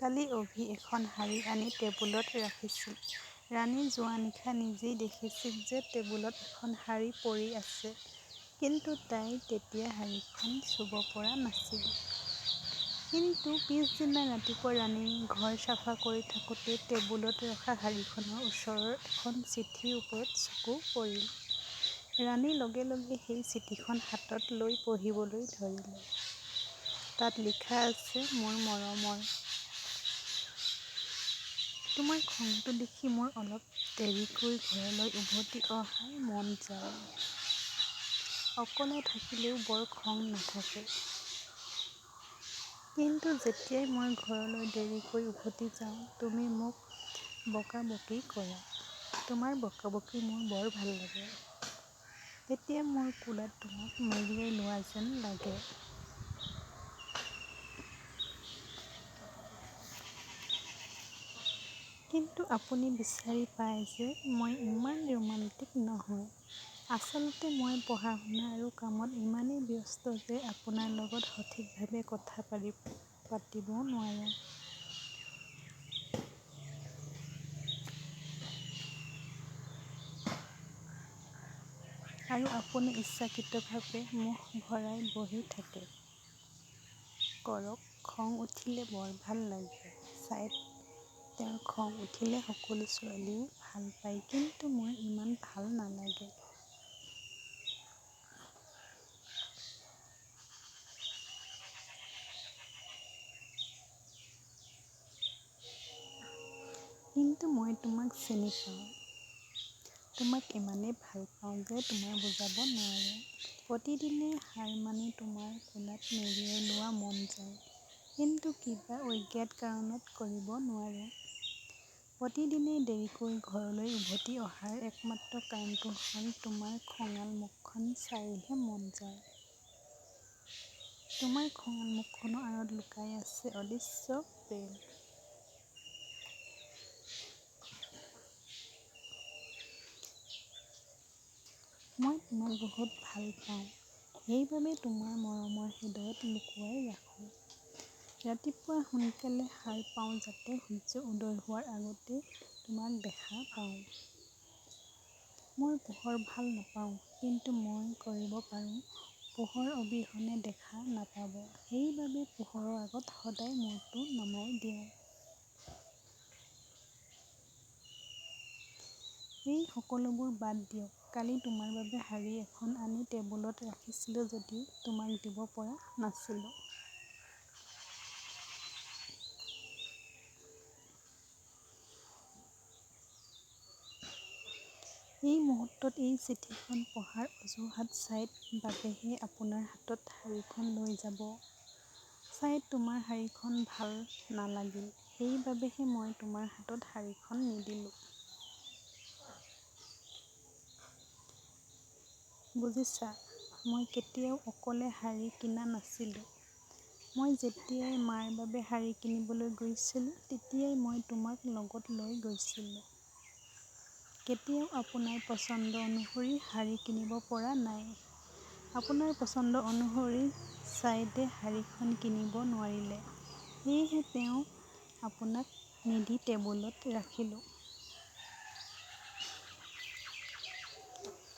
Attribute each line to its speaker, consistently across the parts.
Speaker 1: কালি অভি এখন শাৰী আনি টেবুলত ৰাখিছিল। ৰাণী যোৱা নিশা নিজেই দেখিছিল যে টেবুলত এখন শাৰী পৰি আছে, কিন্তু তাই তেতিয়া শাৰীখন চুব পৰা নাছিল। কিন্তু পিছদিনা ৰাতিপুৱা ৰাণী ঘৰ চাফা কৰি থাকোঁতে টেবুলত ৰখা শাৰীখনৰ ওচৰৰ এখন চিঠিৰ ওপৰত চকু পৰিল। ৰাণী লগে লগে সেই চিঠিখন হাতত লৈ পঢ়িবলৈ ধৰিলে। তাত লিখা আছে, মোৰ মৰমৰ। তোমাৰ খংটো দেখি মোৰ অলপ দেৰিকৈ ঘৰলৈ উভতি অহাৰ মন যায়। অকলে থাকিলেও বৰ খং নাথাকে। কিন্তু যেতিয়াই মই ঘৰলৈ দেৰিকৈ উভতি যাওঁ, তুমি মোক বকাবকি কৰা। তোমাৰ বকাবকি মোৰ বৰ ভাল লাগে। তেতিয়া মোৰ কোলাত তোমাক মেৰিয়াই লোৱা যেন লাগে। কিন্তু আপুনি বিচাৰি পায় যে মই ইমান ৰোমান্টিক নহয়। আচলতে মই পঢ়া-শুনা আৰু কামত ইমানেই ব্যস্ত যে আপোনাৰ লগত সঠিকভাৱে কথা পাতিব নোৱাৰোঁ। আৰু আপুনি ইচ্ছাকৃতভাৱে মুখ ভৰাই বহি থাকে। কৰক, খং উঠিলে বৰ ভাল লাগে। তেওঁৰ খং উঠিলে সকলো ছোৱালীয়ে ভাল পায়, কিন্তু মোৰ ইমান ভাল নালাগে। কিন্তু মই তোমাক চিনি পাওঁ। তোমাক ইমানেই ভাল পাওঁ যে তোমাৰ বুজাব নোৱাৰোঁ। প্ৰতিদিনে হাৰ মানি তোমাৰ কোলাত মেৰিয়াই লোৱা মন যায়, কিন্তু কিবা অজ্ঞাত কাৰণত কৰিব নোৱাৰোঁ। প্ৰতিদিনেই দেৰিকৈ ঘৰলৈ উভতি অহাৰ একমাত্ৰ কাৰণটো হ'ল তোমাৰ খঙাল মুখখন চাইহে মন যায়। তোমাৰ খঙাল মুখখনৰ আঁৰত লুকাই আছে অদৃশ্য প্ৰেম। মই তোমাক বহুত ভাল পাওঁ। সেইবাবে তোমাৰ মৰমৰ হৃদয়ত লুকুৱাই ৰাখোঁ। ৰাতিপুৱা সোনকালে সাৰ পাওঁ যাতে সূৰ্য উদয় হোৱাৰ আগতেই তোমাক দেখা পাওঁ। মই পোহৰ ভাল নাপাওঁ, কিন্তু মই কৰিব পাৰোঁ পোহৰ অবিহনে দেখা নাপাব। সেইবাবে পোহৰৰ আগত সদায় মূৰটো নমাই দিওঁ। এই সকলোবোৰ বাদ দিয়ক। কালি তোমাৰ বাবে শাৰী এখন আনি টেবুলত ৰাখিছিলোঁ যদিও তোমাক দিব পৰা নাছিলোঁ। এই মুহূৰ্তত এই চিঠিখন পঢ়াৰ অজুহাত চাই বাবেহে আপোনাৰ হাতত শাৰীখন লৈ যাব চাই তোমাৰ শাৰীখন ভাল নালাগিল। সেইবাবেহে মই তোমাৰ হাতত শাৰীখন নিদিলোঁ। বুজিছা, মই কেতিয়াও অকলে শাৰী কিনা নাছিলোঁ। মই যেতিয়াই মাৰ বাবে শাৰী কিনিবলৈ গৈছিলোঁ, তেতিয়াই মই তোমাক লগত লৈ গৈছিলোঁ। কেতিয়াও আপোনাৰ পচন্দ অনুসৰি শাৰী কিনিব পৰা নাই। আপোনাৰ পচন্দ অনুসৰি চাইদে শাৰীখন কিনিব নোৱাৰিলে। সেয়েহে তেওঁ আপোনাক নিদি টেবুলত ৰাখিলোঁ।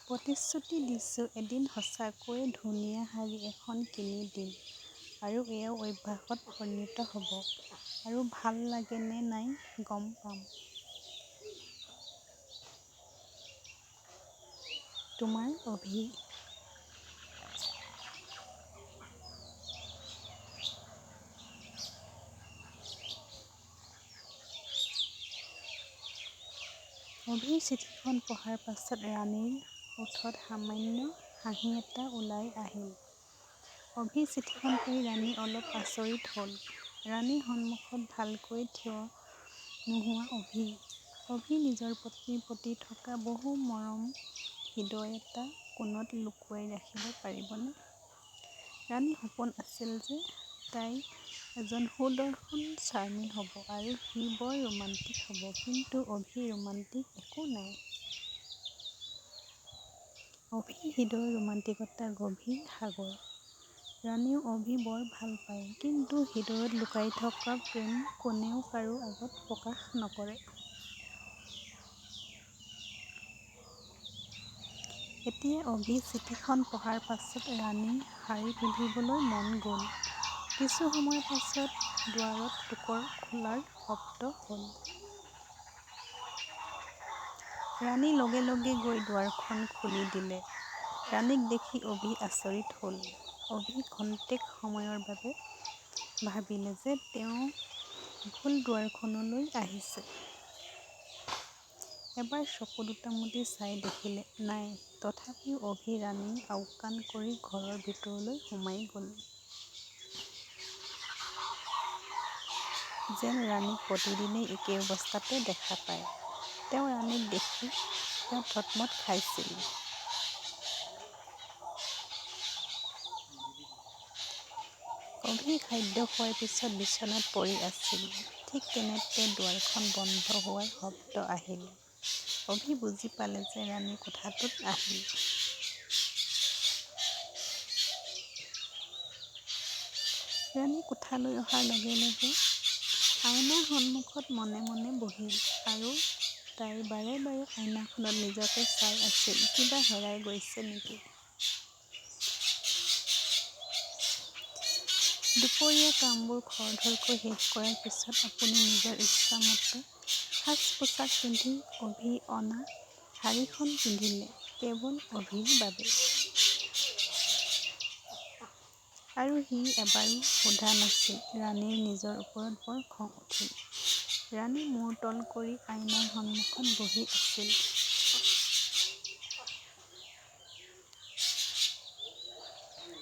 Speaker 1: প্ৰতিশ্ৰুতি দিছোঁ এদিন সঁচাকৈয়ে ধুনীয়া শাৰী এখন কিনি দিম। আৰু এয়া অভ্যাসত পৰিণত হ'ব। আৰু ভাল লাগে নে নাই গম পাম। তোমাৰ অভি। অভিৰ চিঠিখন পঢ়াৰ পাছত ৰাণীৰ ওঠত সামান্য হাঁহি এটা ওলাই আহিল। অভিৰ চিঠিখন পঢ়ি ৰাণী অলপ আচৰিত হ'ল। ৰাণীৰ সন্মুখত ভালকৈ থিয় নোহোৱা অভি। অভি নিজৰ পত্নীৰ প্ৰতি থকা বহু মৰম হৃদয় এটা কোণত লুকুৱাই ৰাখিব পাৰিবনে? ৰাণীৰ সপোন আছিল যে তাই এজন সুদৰ্শন স্বামী হ'ব আৰু সি বৰ ৰোমান্টিক হ'ব, কিন্তু অভিৰ ৰোমান্টিক একো নাই। অভিৰ হৃদয়ৰ ৰোমান্টিকতা গভীৰ সাগৰ। ৰাণীও অভি বৰ ভাল পায়, কিন্তু হৃদয়ত লুকাই থকা প্ৰেম কোনেও কাৰো আগত প্ৰকাশ নকৰে। এতিয়া অভি চিঠিখন পঢ়াৰ পাছত ৰাণীৰ শাৰী পিন্ধিবলৈ মন গ'ল। কিছু সময়ৰ পাছত দুৱাৰত টোকৰ খোলাৰ শব্দ হ'ল। ৰাণী লগে লগে গৈ দুৱাৰখন খুলি দিলে। ৰাণীক দেখি অভি আচৰিত হ'ল। অভি ক্ষন্তেক সময়ৰ বাবে ভাবিলে যে তেওঁ ভুল দুৱাৰখনলৈ আহিছে। এবাৰ চকু দুটা মুদি চাই দেখিলে নাই, তথাপিও অভি ৰাণীক আওকাণ কৰি ঘৰৰ ভিতৰলৈ সোমাই গ'ল। যেন ৰাণীক প্ৰতিদিনেই একে অৱস্থাতে দেখা পায়। তেওঁ ৰাণীক দেখি তেওঁ থতমত খাইছিল। অভি খাদ্য খোৱাৰ পিছত বিচনাত পৰি আছিল। ঠিক তেনেতে দুৱাৰখন বন্ধ হোৱাৰ শব্দ আহিল। অভি বুজি পালে যে ৰাণী কোঠাটোত আহিল। ৰাণী কোঠালৈ অহাৰ লগে লগে আইনাৰ সন্মুখত মনে মনে বহিল আৰু তাই বাৰে বাৰে আইনাখনত নিজকে চাই আছিল, কিবা হেৰাই গৈছে নেকি। দুপৰীয়া কামবোৰ খৰধৰকৈ শেষ কৰাৰ পিছত আপুনি নিজৰ ইচ্ছামতে সাজ-পোছাক পিন্ধি অভি অনা শাৰীখন পিন্ধিলে, কেৱল অভিৰ বাবে। আৰু সি এবাৰো সোধা নাছিল। ৰাণীৰ নিজৰ ওপৰত বৰ খং উঠিল। ৰাণী মূৰ তল কৰি আইনাৰ সন্মুখত বহি আছিল।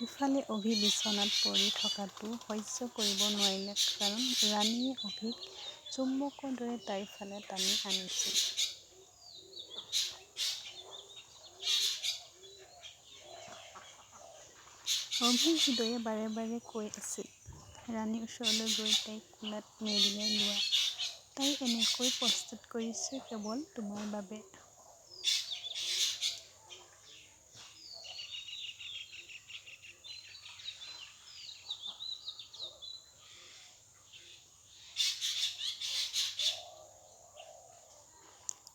Speaker 1: ইফালে অভি বিচনাত পৰি থকাটো সহ্য কৰিব নোৱাৰিলে, কাৰণ ৰাণীয়ে অভিক চুম্বকৰ দৰে তাইৰ ফালে টানি আনিছিল। অভিৰ হৃদয়ে বাৰে বাৰে কৈ আছিল, ৰাণীৰ ওচৰলৈ গৈ তাইক কোলাত মেৰিয়াই লোৱা। তাই এনেকৈ প্ৰস্তুত কৰিছে কেৱল তোমাৰ বাবে।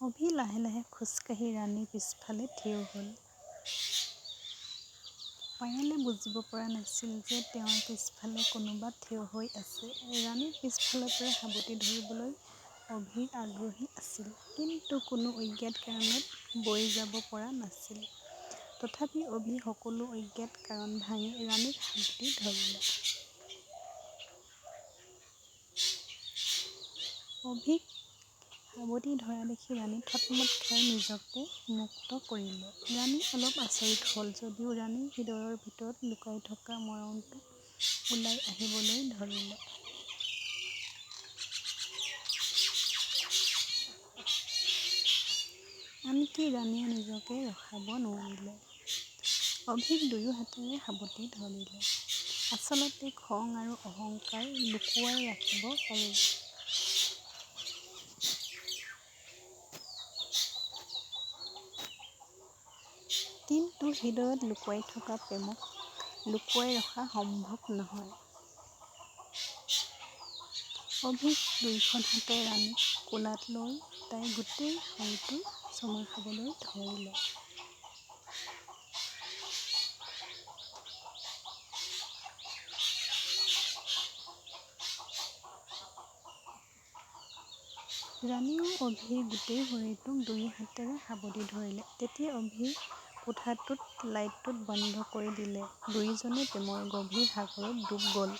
Speaker 1: অভি লাহে লাহে খোজকাঢ়ি ৰাণীৰ পিছফালে থিয় হ'ল। পায়েলে বুজিব পৰা নাছিল যে তেওঁৰ পিছফালে কোনোবা থিয় হৈ আছে। ৰাণীৰ পিছফালৰ পৰা সাবটি ধৰিবলৈ অভিৰ আগ্ৰহ আছিল, কিন্তু কোনো অজ্ঞাত কাৰণত বৈ যাব পৰা নাছিল। তথাপি অভি সকলো অজ্ঞাত কাৰণ ভাঙি ৰাণীক সাবটি ধৰিলে। অভিক সাবটি ধৰা দেখি ৰাণী থতমত খাই নিজকে মুক্ত কৰিলে। ৰাণী অলপ আচৰিত হ'ল যদিও ৰাণীৰ হৃদয়ৰ ভিতৰত লুকাই থকা মৰমটো ওলাই আহিবলৈ ধৰিলে। আনকি ৰাণীয়ে নিজকে ৰখাব নোৱাৰিলে। অভিক দুয়ো হাতেৰে সাবটি ধৰিলে। আচলতে খং আৰু অহংকাৰ লুকুৱাই ৰাখিব পাৰি। কিন্তু হৃদয়ত লুকুৱাই থকা প্ৰেমক লুকুৱাই ৰখা সম্ভৱ নহয়। অভিক দুইখন হাতে ৰাণীক কোলাত লৈ তাইৰ গোটেই শৰীৰটো চুমা খাবলৈ ধৰিলে। ৰাণীয়েও অভিৰ গোটেই শৰীৰটোক দুয়ো হাতেৰে সাবটি ধৰিলে। তেতিয়া অভি কোঠাটোত লাইটটো বন্ধ কৰি দিলে। দুয়োজনে প্ৰেমৰ গভীৰ সাগৰত ডুব গ'ল।